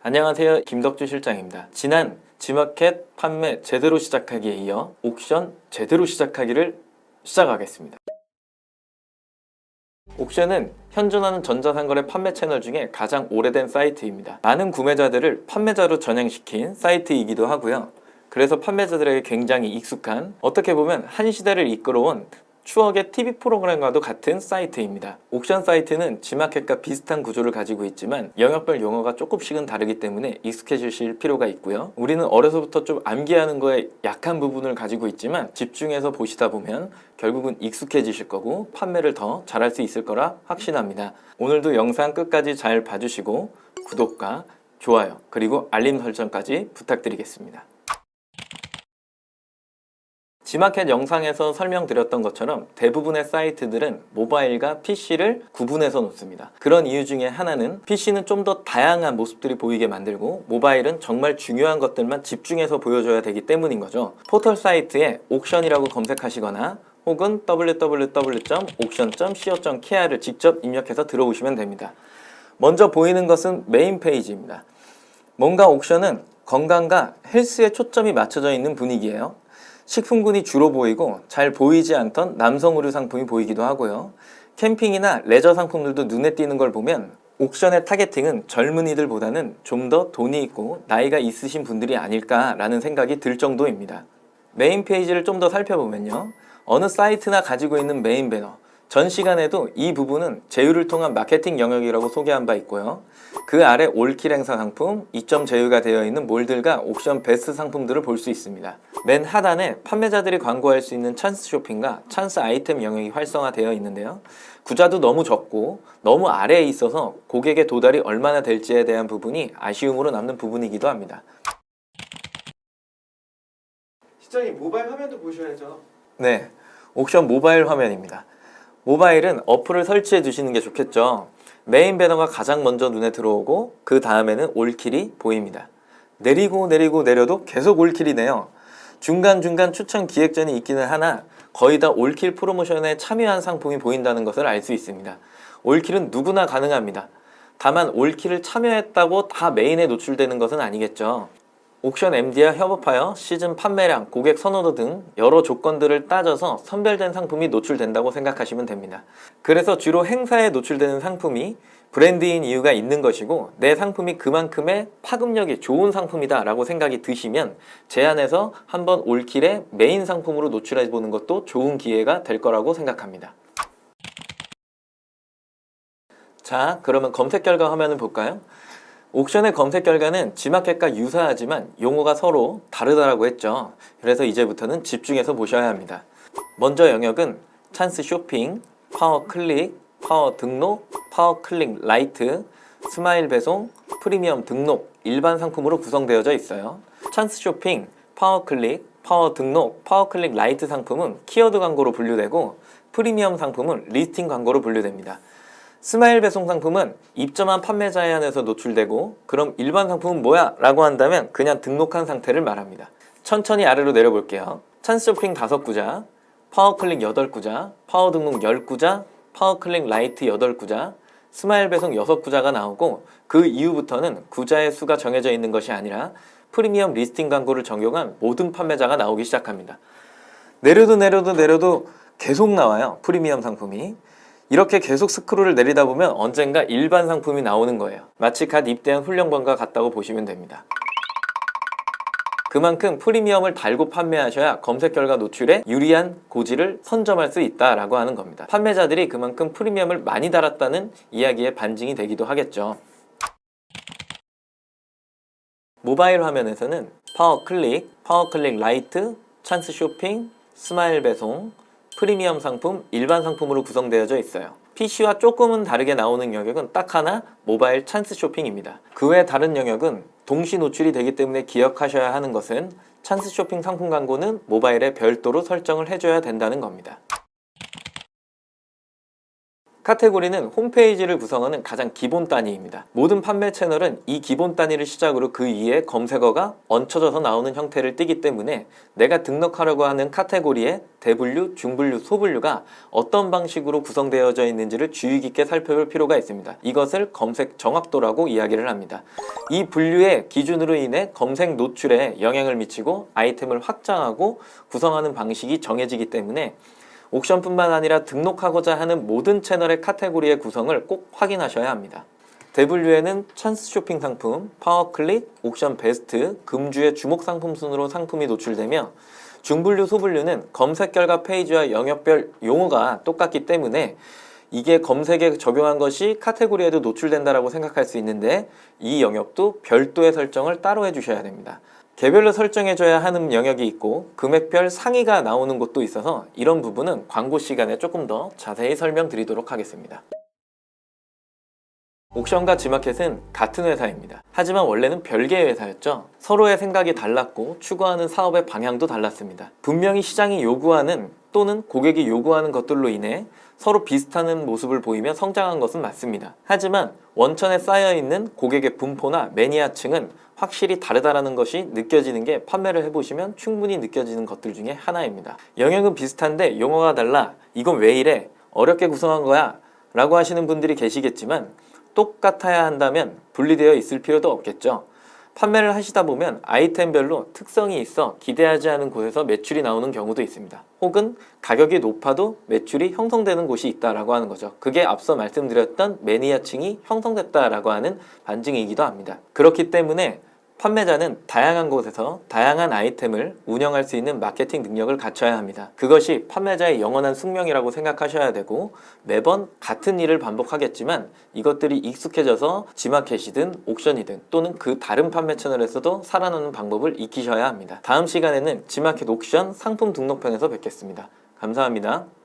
안녕하세요. 김덕주 실장입니다. 지난 G마켓 판매 제대로 시작하기에 이어 옥션 제대로 시작하기를 시작하겠습니다. 옥션은 현존하는 전자상거래 판매 채널 중에 가장 오래된 사이트입니다. 많은 구매자들을 판매자로 전향시킨 사이트이기도 하고요. 그래서 판매자들에게 굉장히 익숙한, 어떻게 보면 한 시대를 이끌어온 추억의 TV 프로그램과도 같은 사이트입니다. 옥션 사이트는 G마켓과 비슷한 구조를 가지고 있지만 영역별 용어가 조금씩은 다르기 때문에 익숙해지실 필요가 있고요. 우리는 어려서부터 좀 암기하는 거에 약한 부분을 가지고 있지만 집중해서 보시다 보면 결국은 익숙해지실 거고 판매를 더 잘할 수 있을 거라 확신합니다. 오늘도 영상 끝까지 잘 봐주시고 구독과 좋아요 그리고 알림 설정까지 부탁드리겠습니다. G마켓 영상에서 설명드렸던 것처럼 대부분의 사이트들은 모바일과 PC를 구분해서 놓습니다. 그런 이유 중에 하나는 PC는 좀 더 다양한 모습들이 보이게 만들고 모바일은 정말 중요한 것들만 집중해서 보여줘야 되기 때문인 거죠. 포털 사이트에 옥션이라고 검색하시거나 혹은 www.auction.co.kr을 직접 입력해서 들어오시면 됩니다. 먼저 보이는 것은 메인 페이지입니다. 뭔가 옥션은 건강과 헬스에 초점이 맞춰져 있는 분위기예요. 식품군이 주로 보이고 잘 보이지 않던 남성 의류 상품이 보이기도 하고요. 캠핑이나 레저 상품들도 눈에 띄는 걸 보면 옥션의 타겟팅은 젊은이들보다는 좀 더 돈이 있고 나이가 있으신 분들이 아닐까라는 생각이 들 정도입니다. 메인 페이지를 좀 더 살펴보면요. 어느 사이트나 가지고 있는 메인 배너, 전 시간에도 이 부분은 제휴를 통한 마케팅 영역이라고 소개한 바 있고요. 그 아래 올킬 행사 상품, 2점 제휴가 되어 있는 몰들과 옥션 베스트 상품들을 볼 수 있습니다. 맨 하단에 판매자들이 광고할 수 있는 찬스 쇼핑과 찬스 아이템 영역이 활성화되어 있는데요. 구자도 너무 적고 너무 아래에 있어서 고객의 도달이 얼마나 될지에 대한 부분이 아쉬움으로 남는 부분이기도 합니다. 실장님, 모바일 화면도 보셔야죠. 네, 옥션 모바일 화면입니다. 모바일은 어플을 설치해 주시는 게 좋겠죠. 메인 배너가 가장 먼저 눈에 들어오고 그 다음에는 올킬이 보입니다. 내려도 계속 올킬이네요. 중간중간 추천 기획전이 있기는 하나 거의 다 올킬 프로모션에 참여한 상품이 보인다는 것을 알 수 있습니다. 올킬은 누구나 가능합니다. 다만 올킬을 참여했다고 다 메인에 노출되는 것은 아니겠죠. 옥션 MD와 협업하여 시즌 판매량, 고객 선호도 등 여러 조건들을 따져서 선별된 상품이 노출된다고 생각하시면 됩니다. 그래서 주로 행사에 노출되는 상품이 브랜드인 이유가 있는 것이고 내 상품이 그만큼의 파급력이 좋은 상품이다 라고 생각이 드시면 제안해서 한번 올킬의 메인 상품으로 노출해 보는 것도 좋은 기회가 될 거라고 생각합니다. 자, 그러면 검색 결과 화면을 볼까요? 옥션의 검색 결과는 G마켓과 유사하지만 용어가 서로 다르다고 했죠. 그래서 이제부터는 집중해서 보셔야 합니다. 먼저 영역은 찬스 쇼핑, 파워 클릭, 파워 등록, 파워 클릭 라이트, 스마일 배송, 프리미엄 등록, 일반 상품으로 구성되어져 있어요. 찬스 쇼핑, 파워 클릭, 파워 등록, 파워 클릭 라이트 상품은 키워드 광고로 분류되고 프리미엄 상품은 리스팅 광고로 분류됩니다. 스마일 배송 상품은 입점한 판매자에 한해서 노출되고 그럼 일반 상품은 뭐야? 라고 한다면 그냥 등록한 상태를 말합니다. 천천히 아래로 내려볼게요. 찬스 쇼핑 5구자, 파워클릭 8구자, 파워 등록 10구자, 파워클릭 라이트 8구자, 스마일 배송 6구자가 나오고 그 이후부터는 구자의 수가 정해져 있는 것이 아니라 프리미엄 리스팅 광고를 적용한 모든 판매자가 나오기 시작합니다. 내려도 계속 나와요. 프리미엄 상품이. 이렇게 계속 스크롤을 내리다 보면 언젠가 일반 상품이 나오는 거예요. 마치 갓 입대한 훈련관과 같다고 보시면 됩니다. 그만큼 프리미엄을 달고 판매하셔야 검색 결과 노출에 유리한 고지를 선점할 수 있다라고 하는 겁니다. 판매자들이 그만큼 프리미엄을 많이 달았다는 이야기의 반증이 되기도 하겠죠. 모바일 화면에서는 파워 클릭 라이트, 찬스 쇼핑, 스마일 배송, 프리미엄 상품, 일반 상품으로 구성되어져 있어요. PC와 조금은 다르게 나오는 영역은 딱 하나, 모바일 찬스 쇼핑입니다. 그 외 다른 영역은 동시 노출이 되기 때문에 기억하셔야 하는 것은 찬스 쇼핑 상품 광고는 모바일에 별도로 설정을 해줘야 된다는 겁니다. 카테고리는 홈페이지를 구성하는 가장 기본 단위입니다. 모든 판매 채널은 이 기본 단위를 시작으로 그 위에 검색어가 얹혀져서 나오는 형태를 띠기 때문에 내가 등록하려고 하는 카테고리에 대분류, 중분류, 소분류가 어떤 방식으로 구성되어져 있는지를 주의 깊게 살펴볼 필요가 있습니다. 이것을 검색 정확도라고 이야기를 합니다. 이 분류의 기준으로 인해 검색 노출에 영향을 미치고 아이템을 확장하고 구성하는 방식이 정해지기 때문에 옥션뿐만 아니라 등록하고자 하는 모든 채널의 카테고리의 구성을 꼭 확인하셔야 합니다. 대분류에는 찬스 쇼핑 상품, 파워클릭, 옥션 베스트, 금주의 주목 상품 순으로 상품이 노출되며 중분류, 소분류는 검색 결과 페이지와 영역별 용어가 똑같기 때문에 이게 검색에 적용한 것이 카테고리에도 노출된다라고 생각할 수 있는데 이 영역도 별도의 설정을 따로 해주셔야 됩니다. 개별로 설정해줘야 하는 영역이 있고 금액별 상위가 나오는 곳도 있어서 이런 부분은 광고 시간에 조금 더 자세히 설명드리도록 하겠습니다. 옥션과 지마켓은 같은 회사입니다. 하지만 원래는 별개의 회사였죠. 서로의 생각이 달랐고 추구하는 사업의 방향도 달랐습니다. 분명히 시장이 요구하는 또는 고객이 요구하는 것들로 인해 서로 비슷한 모습을 보이며 성장한 것은 맞습니다. 하지만 원천에 쌓여있는 고객의 분포나 매니아층은 확실히 다르다라는 것이 느껴지는 게 판매를 해보시면 충분히 느껴지는 것들 중에 하나입니다. 영역은 비슷한데 용어가 달라, 이건 왜 이래? 어렵게 구성한 거야? 라고 하시는 분들이 계시겠지만 똑같아야 한다면 분리되어 있을 필요도 없겠죠. 판매를 하시다 보면 아이템별로 특성이 있어 기대하지 않은 곳에서 매출이 나오는 경우도 있습니다. 혹은 가격이 높아도 매출이 형성되는 곳이 있다라고 하는 거죠. 그게 앞서 말씀드렸던 매니아층이 형성됐다라고 하는 반증이기도 합니다. 그렇기 때문에 판매자는 다양한 곳에서 다양한 아이템을 운영할 수 있는 마케팅 능력을 갖춰야 합니다. 그것이 판매자의 영원한 숙명이라고 생각하셔야 되고 매번 같은 일을 반복하겠지만 이것들이 익숙해져서 지마켓이든 옥션이든 또는 그 다른 판매 채널에서도 살아나는 방법을 익히셔야 합니다. 다음 시간에는 지마켓 옥션 상품 등록편에서 뵙겠습니다. 감사합니다.